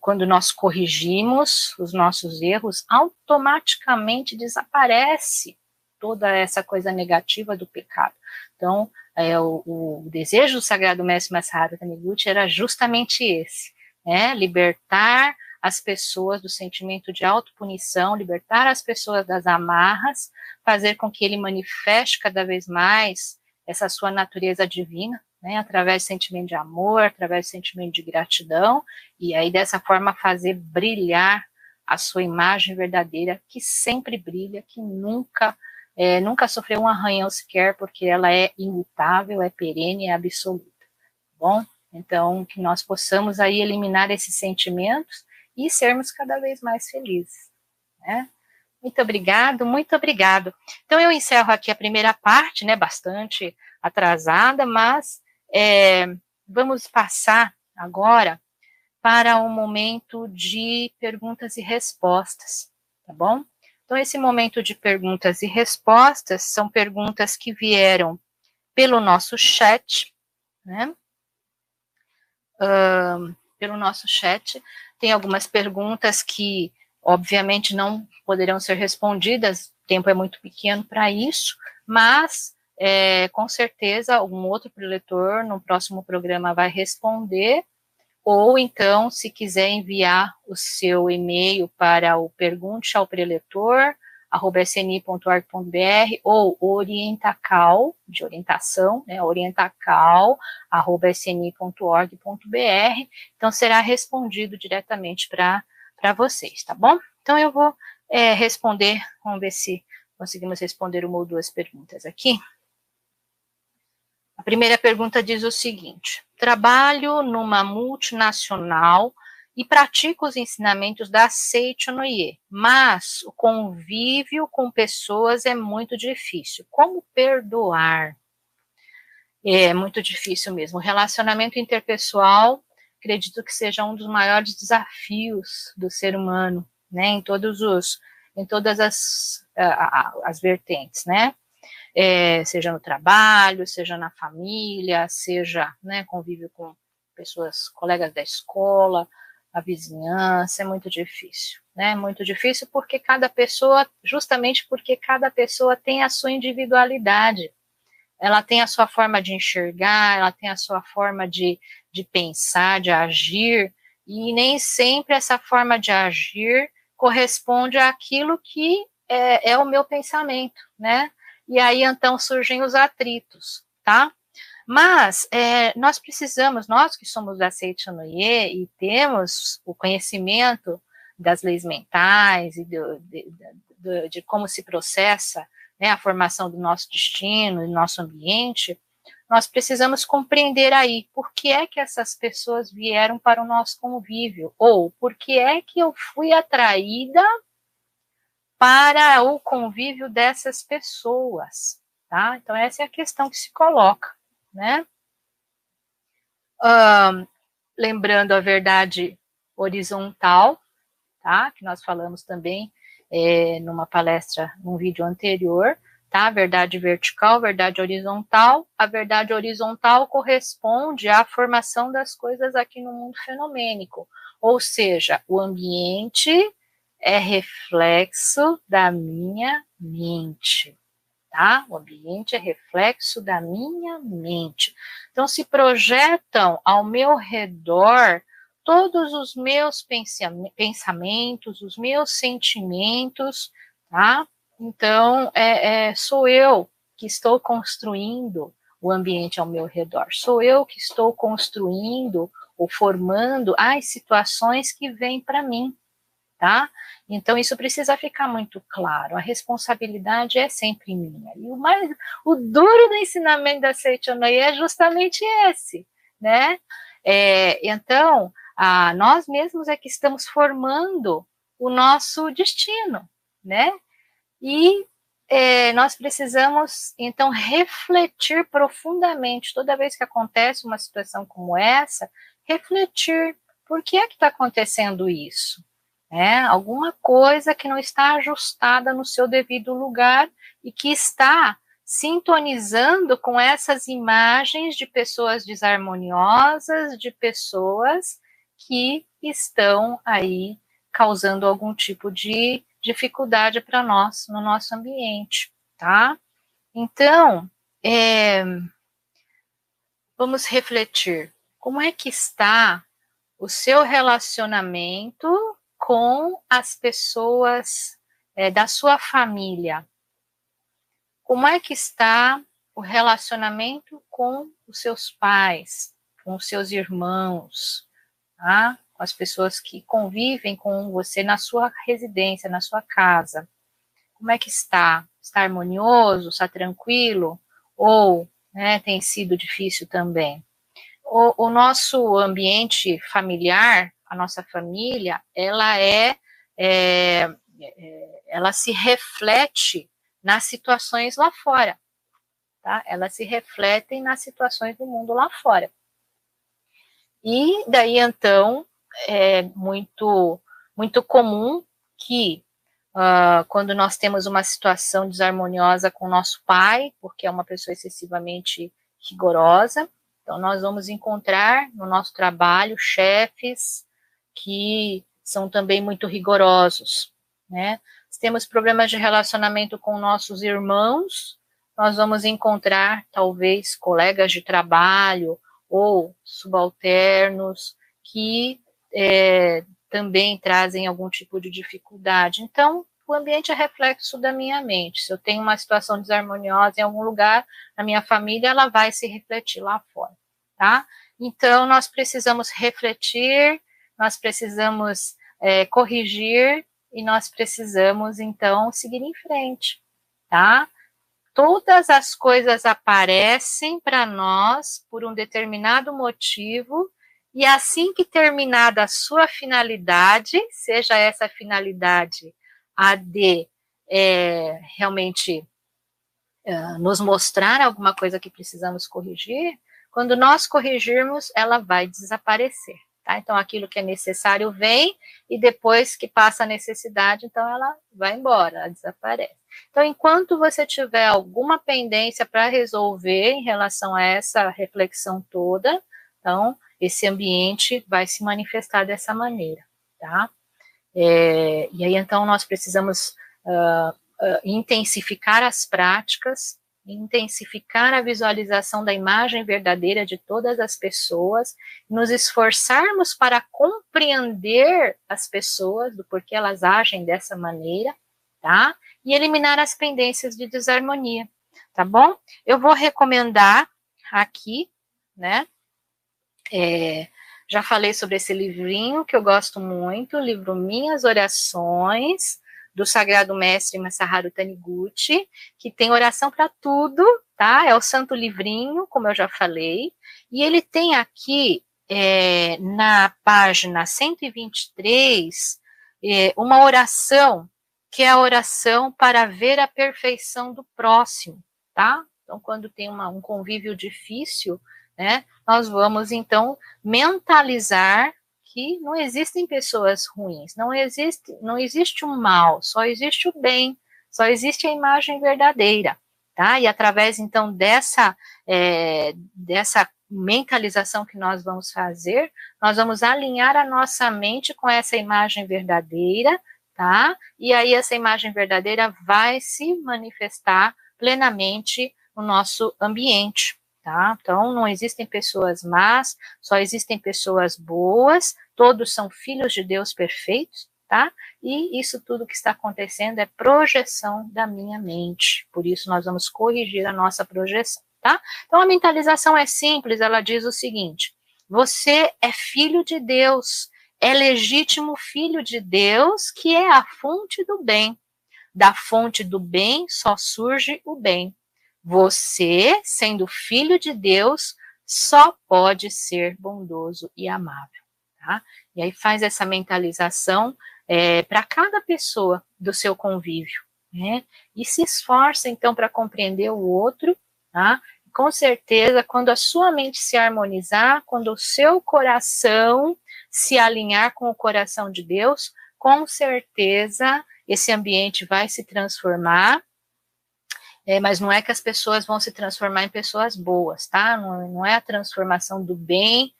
quando nós corrigimos os nossos erros, automaticamente desaparece toda essa coisa negativa do pecado. Então, o desejo do Sagrado Mestre Masaru Taniguchi era justamente esse, né? Libertar as pessoas do sentimento de autopunição, libertar as pessoas das amarras, fazer com que ele manifeste cada vez mais essa sua natureza divina, né, através do sentimento de amor, através do sentimento de gratidão, e aí dessa forma fazer brilhar a sua imagem verdadeira, que sempre brilha, que nunca sofreu um arranhão sequer, porque ela é imutável, é perene, é absoluta. Bom, então que nós possamos aí eliminar esses sentimentos e sermos cada vez mais felizes, né? Muito obrigado, muito obrigado. Então eu encerro aqui a primeira parte, né, bastante atrasada, mas vamos passar agora para um momento de perguntas e respostas, tá bom? Então, esse momento de perguntas e respostas são perguntas que vieram pelo nosso chat, né? Pelo nosso chat, tem algumas perguntas que, obviamente, não poderão ser respondidas, o tempo é muito pequeno para isso, mas, com certeza, algum outro preletor no próximo programa vai responder, ou então, se quiser enviar o seu e-mail para o pergunte-ao-preletor@sni.org.br ou orientacal, de orientação, né, orientacal@sni.org.br, então será respondido diretamente para vocês, tá bom? Então eu vou responder, vamos ver se conseguimos responder uma ou duas perguntas aqui. A primeira pergunta diz o seguinte: trabalho numa multinacional e pratico os ensinamentos da Seichonoye, mas o convívio com pessoas é muito difícil. Como perdoar? É muito difícil mesmo. O relacionamento interpessoal, acredito que seja um dos maiores desafios do ser humano, né? Em todas as vertentes, né? Seja no trabalho, seja na família, seja, né, convívio com pessoas, colegas da escola, a vizinhança, é muito difícil, né? Muito difícil porque justamente porque cada pessoa tem a sua individualidade, ela tem a sua forma de enxergar, ela tem a sua forma de pensar, de agir, e nem sempre essa forma de agir corresponde àquilo que é o meu pensamento, né? E aí, então, surgem os atritos, tá? Mas nós precisamos, nós que somos da Seichonoye e temos o conhecimento das leis mentais e de como se processa, né, a formação do nosso destino, do nosso ambiente, nós precisamos compreender aí por que é que essas pessoas vieram para o nosso convívio, ou por que é que eu fui atraída para o convívio dessas pessoas, tá? Então, essa é a questão que se coloca, né? Lembrando a verdade horizontal, tá? Que nós falamos também numa palestra, num vídeo anterior, tá? Verdade vertical, verdade horizontal. A verdade horizontal corresponde à formação das coisas aqui no mundo fenomênico, ou seja, o ambiente é reflexo da minha mente, tá? O ambiente é reflexo da minha mente. Então, se projetam ao meu redor todos os meus pensamentos, os meus sentimentos, tá? Então, sou eu que estou construindo o ambiente ao meu redor. Sou eu que estou construindo ou formando as situações que vêm para mim, tá? Então, isso precisa ficar muito claro. A responsabilidade é sempre minha. E o duro do ensinamento da Seichonoye é justamente esse, né? Então, nós mesmos é que estamos formando o nosso destino, né? E nós precisamos, então, refletir profundamente, toda vez que acontece uma situação como essa, refletir, por que é que está acontecendo isso? Alguma coisa que não está ajustada no seu devido lugar e que está sintonizando com essas imagens de pessoas desarmoniosas, de pessoas que estão aí causando algum tipo de dificuldade para nós no nosso ambiente, tá? Então, vamos refletir. Como é que está o seu relacionamento com as pessoas da sua família? Como é que está o relacionamento com os seus pais, com os seus irmãos, tá? Com as pessoas que convivem com você na sua residência, na sua casa? Como é que está? Está harmonioso? Está tranquilo? Ou tem sido difícil também? O nosso ambiente familiar, a nossa família, ela se reflete nas situações lá fora, tá? Elas se refletem nas situações do mundo lá fora. E daí, então, é muito, muito comum que quando nós temos uma situação desarmoniosa com nosso pai, porque é uma pessoa excessivamente rigorosa. Então, nós vamos encontrar no nosso trabalho chefes que são também muito rigorosos, né? Se temos problemas de relacionamento com nossos irmãos, nós vamos encontrar, talvez, colegas de trabalho ou subalternos que também trazem algum tipo de dificuldade. Então, o ambiente é reflexo da minha mente. Se eu tenho uma situação desarmoniosa em algum lugar, na minha família, ela vai se refletir lá fora, tá? Então, nós precisamos refletir, nós precisamos corrigir e nós precisamos, então, seguir em frente, tá? Todas as coisas aparecem para nós por um determinado motivo, e assim que terminada a sua finalidade, seja essa finalidade a de realmente nos mostrar alguma coisa que precisamos corrigir, quando nós corrigirmos, ela vai desaparecer. Tá? Então, aquilo que é necessário vem, e depois que passa a necessidade, então ela vai embora, ela desaparece. Então, enquanto você tiver alguma pendência para resolver em relação a essa reflexão toda, então, esse ambiente vai se manifestar dessa maneira, tá? E aí, então, nós precisamos intensificar as práticas, intensificar a visualização da imagem verdadeira de todas as pessoas, nos esforçarmos para compreender as pessoas, do porquê elas agem dessa maneira, tá? E eliminar as pendências de desarmonia, tá bom? Eu vou recomendar aqui, né? Já falei sobre esse livrinho que eu gosto muito, o livro Minhas Orações, do Sagrado Mestre Masaharu Taniguchi, que tem oração para tudo, tá? É o santo livrinho, como eu já falei, e ele tem aqui, na página 123, uma oração, que é a oração para ver a perfeição do próximo, tá? Então, quando tem um convívio difícil, né, nós vamos, então, mentalizar que não existem pessoas ruins, não existe o mal, só existe o bem, só existe a imagem verdadeira, tá? E através, então, dessa mentalização que nós vamos fazer, nós vamos alinhar a nossa mente com essa imagem verdadeira, tá? E aí essa imagem verdadeira vai se manifestar plenamente no nosso ambiente. Tá? Então, não existem pessoas más, só existem pessoas boas, todos são filhos de Deus perfeitos, tá? E isso tudo que está acontecendo é projeção da minha mente, por isso nós vamos corrigir a nossa projeção, tá? Então, a mentalização é simples, ela diz o seguinte: você é filho de Deus, é legítimo filho de Deus, que é a fonte do bem. Da fonte do bem só surge o bem. Você, sendo filho de Deus, só pode ser bondoso e amável, tá? E aí faz essa mentalização para cada pessoa do seu convívio, né? E se esforça, então, para compreender o outro, tá? Com certeza, quando a sua mente se harmonizar, quando o seu coração se alinhar com o coração de Deus, com certeza esse ambiente vai se transformar, mas não é que as pessoas vão se transformar em pessoas boas, tá? Não é a transformação do bem,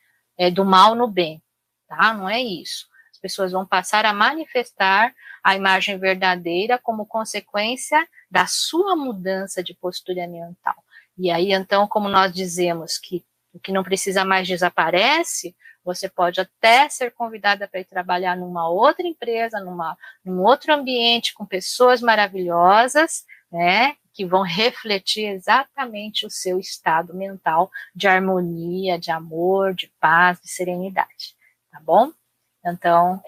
do mal no bem, tá? Não é isso. As pessoas vão passar a manifestar a imagem verdadeira como consequência da sua mudança de postura mental. E aí, então, como nós dizemos que o que não precisa mais desaparece, você pode até ser convidada para ir trabalhar numa outra empresa, num outro ambiente com pessoas maravilhosas, né, que vão refletir exatamente o seu estado mental de harmonia, de amor, de paz, de serenidade, tá bom? Então,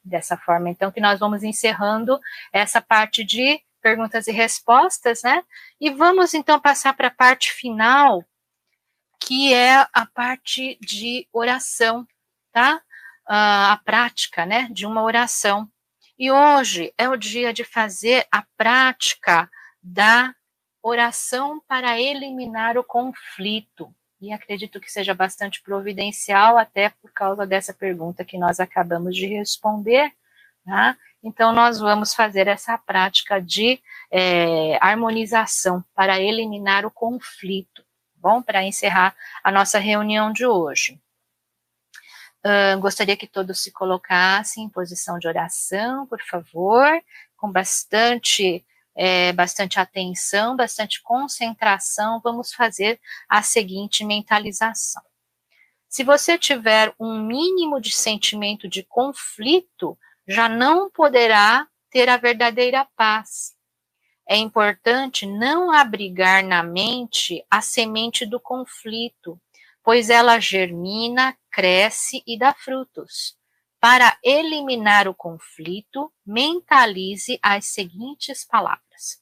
dessa forma, então, que nós vamos encerrando essa parte de perguntas e respostas, né? E vamos, então, passar para a parte final, que é a parte de oração, tá? A prática, né, de uma oração. E hoje é o dia de fazer a prática da oração para eliminar o conflito. E acredito que seja bastante providencial, até por causa dessa pergunta que nós acabamos de responder, tá? Então, nós vamos fazer essa prática de harmonização para eliminar o conflito, bom? Para encerrar a nossa reunião de hoje. Gostaria que todos se colocassem em posição de oração, por favor, com bastante atenção, bastante concentração. Vamos fazer a seguinte mentalização. Se você tiver um mínimo de sentimento de conflito, já não poderá ter a verdadeira paz. É importante não abrigar na mente a semente do conflito, pois ela germina, cresce e dá frutos. Para eliminar o conflito, mentalize as seguintes palavras.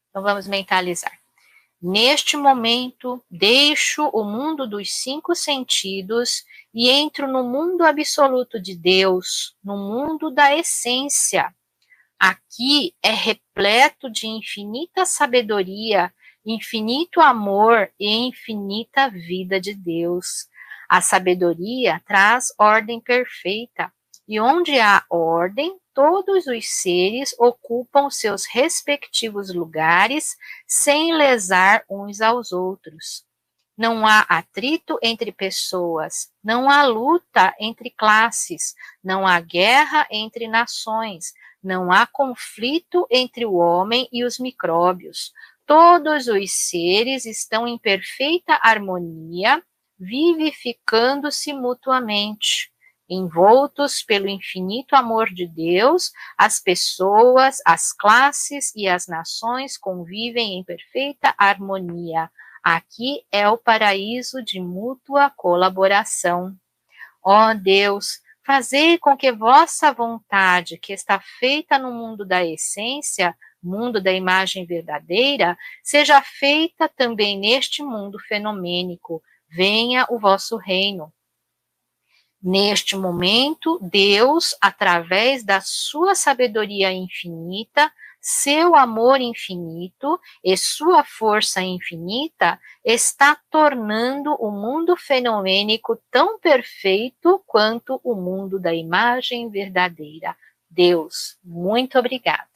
Então vamos mentalizar. Neste momento, deixo o mundo dos 5 sentidos e entro no mundo absoluto de Deus, no mundo da essência. Aqui é repleto de infinita sabedoria, infinito amor e infinita vida de Deus. A sabedoria traz ordem perfeita, e onde há ordem, todos os seres ocupam seus respectivos lugares sem lesar uns aos outros. Não há atrito entre pessoas, não há luta entre classes, não há guerra entre nações, não há conflito entre o homem e os micróbios. Todos os seres estão em perfeita harmonia, vivificando-se mutuamente. Envoltos pelo infinito amor de Deus, as pessoas, as classes e as nações convivem em perfeita harmonia. Aqui é o paraíso de mútua colaboração. Ó Deus, fazei com que vossa vontade, que está feita no mundo da essência, mundo da imagem verdadeira, seja feita também neste mundo fenomênico. Venha o vosso reino. Neste momento, Deus, através da sua sabedoria infinita, seu amor infinito e sua força infinita, está tornando o mundo fenomênico tão perfeito quanto o mundo da imagem verdadeira. Deus, muito obrigado.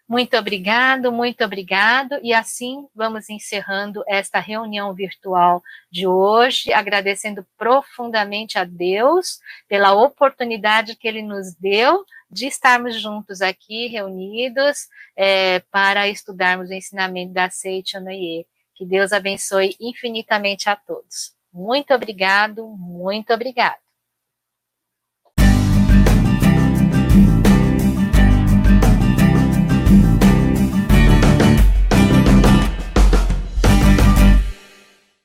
Muito obrigado, e assim vamos encerrando esta reunião virtual de hoje, agradecendo profundamente a Deus pela oportunidade que Ele nos deu de estarmos juntos aqui, reunidos, para estudarmos o ensinamento da Seiichi Onoye. Que Deus abençoe infinitamente a todos. Muito obrigado, muito obrigado.